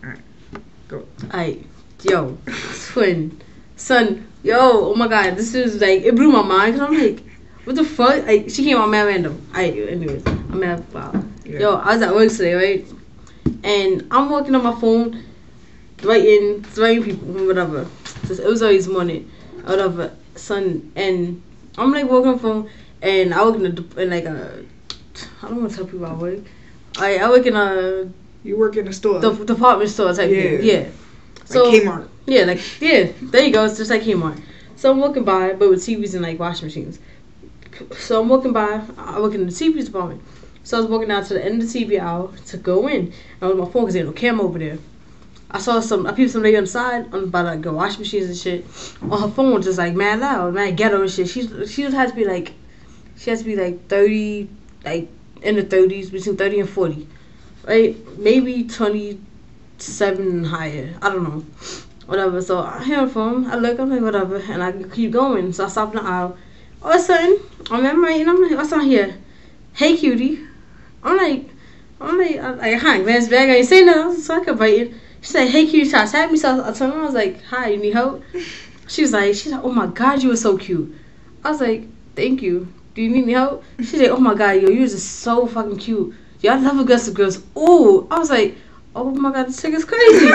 Alright, go. Alright, yo, twin, son, yo, oh my god, this is like, it blew my mind, because I'm like, what the fuck? Like, she came out mad random. Alright, anyways, I'm mad, wow. Yeah. Yo, I was at work today, right? And I'm walking on my phone, writing people, whatever. It was always morning, whatever, son, and I'm like walking on the phone, and I work in like a, I don't want to tell people I work. I work in a... You work in a store. The department store type thing. Yeah. So, like Kmart. Yeah, there you go. It's just like Kmart. So I'm walking by, but with TVs and like washing machines. So I'm walking by. I work in the TVs department. So I was walking down to the end of the TV aisle to go in. And I was on my phone because there's no camera over there. I peeped some lady on the side by like the washing machines and shit. On her phone, just like mad loud, mad ghetto and shit. She just has to be like 30, like in the 30s, between 30 and 40. Right? Maybe 27 and higher. I don't know. Whatever. So I hear her phone. I look. I'm like, whatever. And I keep going. So I stop in the aisle. All of a sudden, I'm like, what's on here? Hey, cutie. I'm like, hi, man's bag. I ain't saying nothing. So I kept writing. She said, hey, cutie, try to tag me. So I told her, I was like, hi, you need help? She was like, oh my God, you were so cute. I was like, thank you. Do you need any help? She said, oh my God, yo, you were just so fucking cute. Yo, I love aggressive girls. Ooh. I was like, oh my God, this chick is crazy.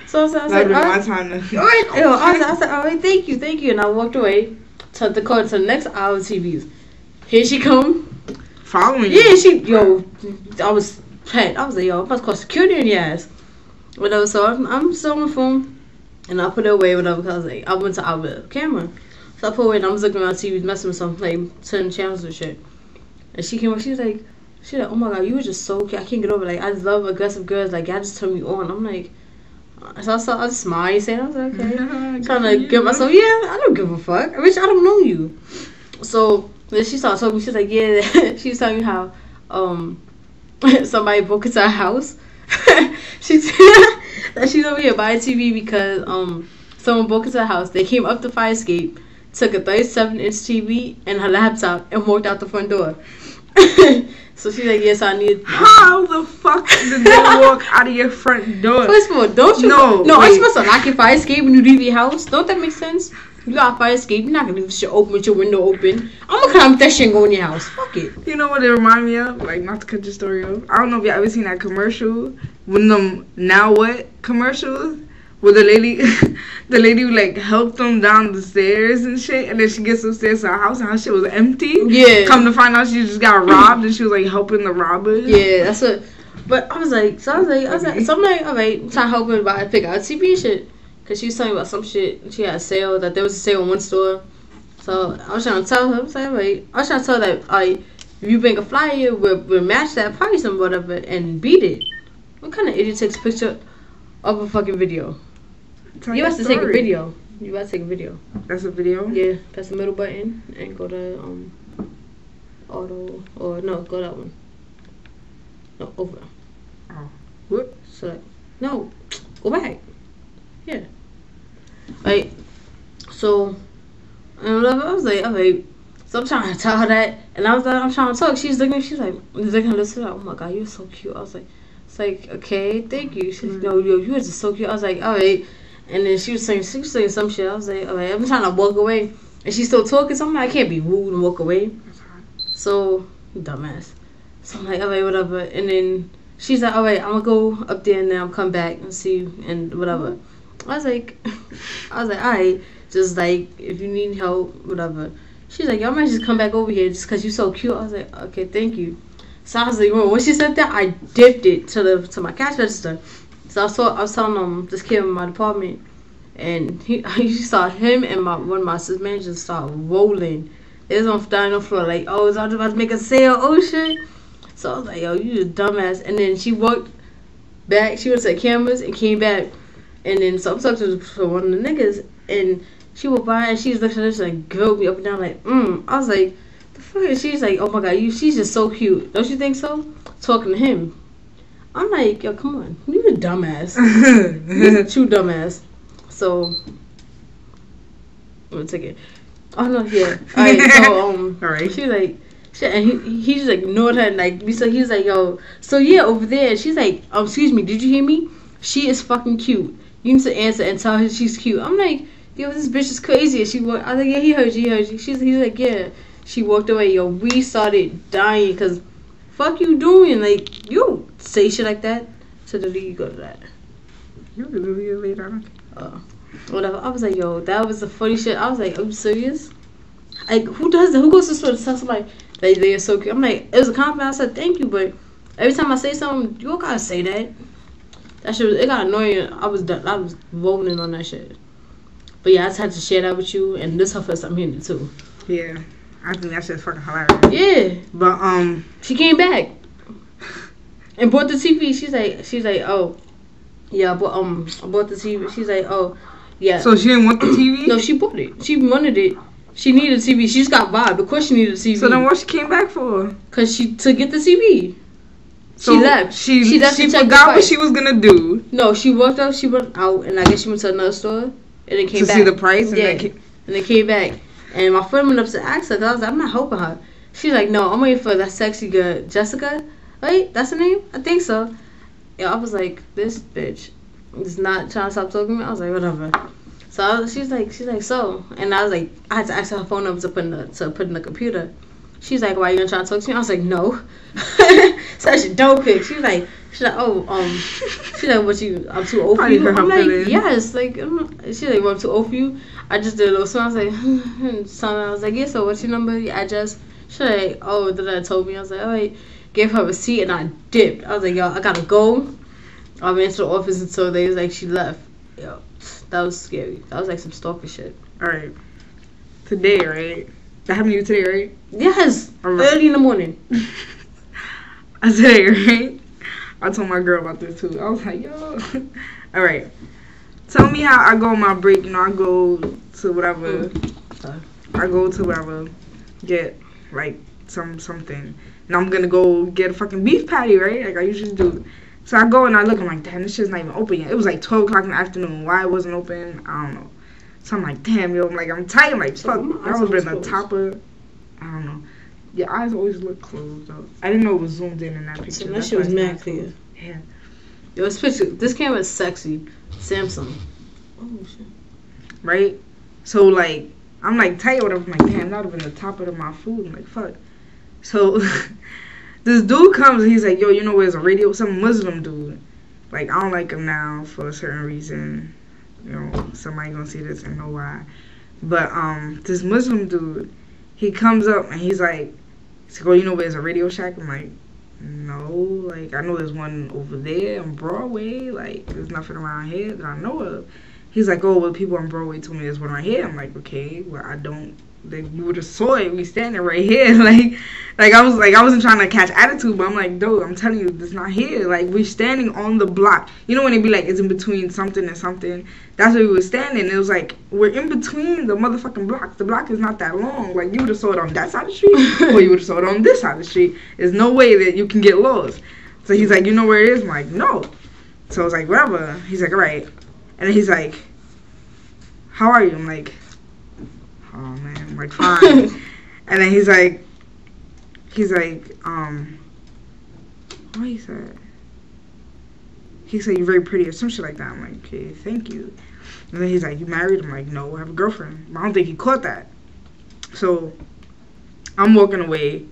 So I was like, all right. All right. Yo, I said, all right, thank you. And I walked away to the car to the next aisle of TVs. Here she come. Following you? Yeah, I was pet. I was like, yo, I'm about to call security in your ass. Whatever, so I'm still on my phone, and I put it away, whatever, because like, I went to out the camera. So I put it away, and I was looking around TV, messing with something, like, turning channels and shit. And she came up, she was like, oh my God, you were just so cute. I can't get over it. Like, I just love aggressive girls. Like, y'all just turn me on. I'm like, so I just smiled, saying, I was like, okay. Trying to give myself, yeah, I don't give a fuck. Bitch, I don't know you. So then she started talking, she was like, yeah, she was telling me how, somebody broke into her house. She's over here buying TV because someone broke into the house. They came up the fire escape, took a 37-inch TV and her laptop, and walked out the front door. So she's like, yes, I need. How the fuck did they walk out of your front door? First of all, don't you? No, are you supposed to lock your fire escape when you leave your house? Don't that make sense? You got a fire escape. You're not gonna leave shit open with your window open. I'm gonna climb that shit and go in your house. Fuck it. You know what it remind me of? Like, not to cut your story off. I don't know if y'all ever seen that commercial. When them Now What commercials, where the lady like helped them down the stairs and shit, and then she gets upstairs to her house and her shit was empty. Yeah. Come to find out she just got robbed and she was like helping the robbers. Yeah, that's what. But I was like, so I'm like, all right, I'm trying to help her buy pick out TV shit. Cause she was telling me about some shit. She had a sale, that there was a sale in one store. So I was trying to tell her, I was like, wait. I was trying to tell her that, if you bring a flyer, we'll match that price and whatever and beat it. What kind of idiot takes a picture of a fucking video? You have to take a video. You have to take a video. That's a video? Yeah. Press the middle button and go to auto, or no, go that one. No, over. Oh. What? Select. No, go back. Yeah. Right. So, I was like, okay. So I'm trying to tell her that, and I was like, I'm trying to talk. She's looking at listen. Oh my God, you're so cute. I was like, it's like, okay, thank you. She's like, yo, you were just so cute. I was like, all right. And then she was saying some shit. I was like, all right. I'm trying to walk away, and she's still talking. So I'm like, I can't be rude and walk away. So, dumbass. So I'm like, all right, whatever. And then she's like, all right, I'm gonna go up there and then I'll come back and see you and whatever. I was like, all right, just like, if you need help, whatever. She's like, y'all might just come back over here just because you're so cute. I was like, okay, thank you. So I was like, well, when she said that, I dipped it to my cash register. So I was telling this kid in my department, and he saw him and one of my assistant managers start rolling. They was down on the floor like, oh, is I about to make a sale? Oh shit. So I was like, yo, you a dumbass. And then she walked back. She went to the cameras and came back. And then so I'm talking to one of the niggas, and she walked by and she was looking at us like, girl me up and down like, I was like, the fuck is she's like, oh my God, she's just so cute. Don't you think so? Talking to him. I'm like, yo, come on. You a dumbass. You a true dumbass. So, I'm gonna take it. Oh no, yeah. Alright, so alright. She was like, and he just ignored her and like, so he was like, yo, so yeah, over there. She's like, excuse me, did you hear me? she is fucking cute. You need to answer and tell her she's cute. I'm like, yo, this bitch is crazy. And I was like, yeah, he heard you, He's like, yeah. She walked away. Yo, we started dying because fuck you doing? Like, you don't say shit like that. So the league go to that. You can delete it later. Whatever. I was like, yo, that was the funny shit. I was like, are you serious? Like, who does that? Who goes to the store to tell somebody they are so cute? I'm like, it was a compliment. I said, thank you, but every time I say something, you don't gotta say that. That shit, it got annoying. I was voting on that shit. But yeah, I just had to share that with you, and this is her first time hearing it too. Yeah, I think that shit's fucking hilarious. Yeah, but she came back and bought the TV. She's like, oh, yeah, I bought the TV. She's like, oh, yeah. So she didn't want the TV? No, she bought it. She wanted it. She needed a TV. She just got vibe. Of course she needed a TV. So then what she came back for? Cause to get the TV. So she left. She forgot what she was gonna do. No, she walked out. She went out, and I guess she went to another store, and then came back to see the price. And then came back. And my friend went up to ask her. Cause I was like, I'm not helping her. She's like, no, I'm waiting for that sexy girl, Jessica. Right? That's her name? I think so. Yeah, I was like, this bitch is not trying to stop talking to me. I was like, whatever. So she's like, so, and I was like, I had to ask her her phone number to put in the computer. She's like, why are you gonna try to talk to me? I was like, no. So she don't pick. She's like, oh, she's like, what you? I'm too old for you. I'm like, yes, like, she's like, well, I'm too old for you. I just did a little smile. I was like, son. I was like, yeah. So what's your number? Your address? She's like, oh, that told me. I was like, all right. Gave her a receipt and I dipped. I was like, yo, I gotta go. I went to the office until they was like, she left. Yo, that was scary. That was like some stalker shit. All right. Today, right? That happened to you today, right? Yes. Early in the morning. Today, right? I told my girl about this too. I was like, yo. All right. Tell me how I go on my break. You know, I go to whatever. I go to whatever. Get like something. And I'm gonna go get a fucking beef patty, right? Like I usually do. So I go and I look. I'm like, damn, this shit's not even open yet. It was like 12 o'clock in the afternoon. Why it wasn't open? I don't know. So I'm like, damn, yo. I'm tight. I'm like, fuck. I was in the top of. I don't know. Your eyes always look closed though. I didn't know it was zoomed in that picture. So that shit was mad clear. Yeah. Yo, this camera's sexy. Samsung. Oh shit. Right. So like, I'm like tight or whatever. I'm like, damn, that would have been the top of my food. I'm like, fuck. So this dude comes and he's like, yo, you know where's a radio? Some Muslim dude. Like, I don't like him now for a certain reason. You know, somebody gonna see this and know why. But this Muslim dude, he comes up and he's like, oh, you know where's a Radio Shack? I'm like, no. Like, I know there's one over there on Broadway. Like, there's nothing around here that I know of. He's like, oh, well, people on Broadway told me there's one right here. I'm like, okay, well, I don't. Like, you would have saw it. We standing right here. Like I wasn't trying to catch attitude, but I'm like, dude, I'm telling you, it's not here. Like, we're standing on the block. You know when they be like, it's in between something and something. That's where we were standing. It was like, we're in between the motherfucking blocks. The block is not that long. Like, you would have saw it on that side of the street, or you would have saw it on this side of the street. There's no way that you can get lost. So he's like, you know where it is? I'm like, no. So I was like, whatever. He's like, all right. And then he's like, how are you? I'm like, oh man, I'm like, fine. And then he's like, what he said? He said, you're very pretty or some shit like that. I'm like, okay, thank you. And then he's like, you married? I'm like, no, I have a girlfriend. But I don't think he caught that. So I'm walking away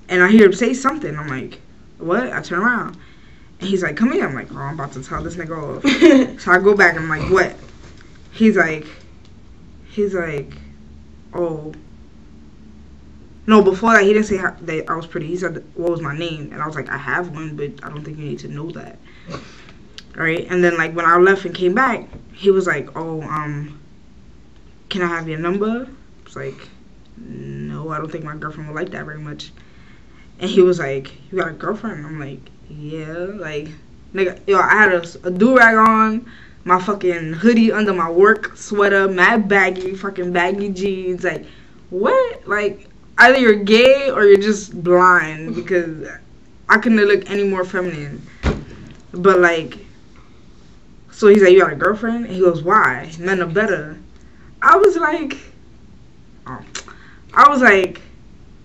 and I hear him say something. I'm like, what? I turn around and he's like, come here. I'm like, oh, I'm about to tell this nigga off. So I go back and I'm like, what? He's like, oh. No, before that, he didn't say that I was pretty. He said, what was my name? And I was like, I have one, but I don't think you need to know that. Right? And then, like, when I left and came back, he was like, oh, can I have your number? I was like, no, I don't think my girlfriend would like that very much. And he was like, you got a girlfriend? I'm like, yeah. Like, nigga, yo, I had a do-rag on, my fucking hoodie under my work sweater, mad baggy, fucking baggy jeans. Like, what? Like, either you're gay or you're just blind, because I couldn't look any more feminine. But, like, so he's like, you got a girlfriend? And he goes, why? None are better. I was like,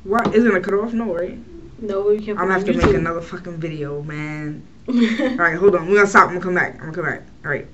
what? Is it gonna cut off? No, right? No, we can't. I'm gonna have to make another fucking video, man. All right, hold on. We're gonna stop. I'm gonna come back. All right.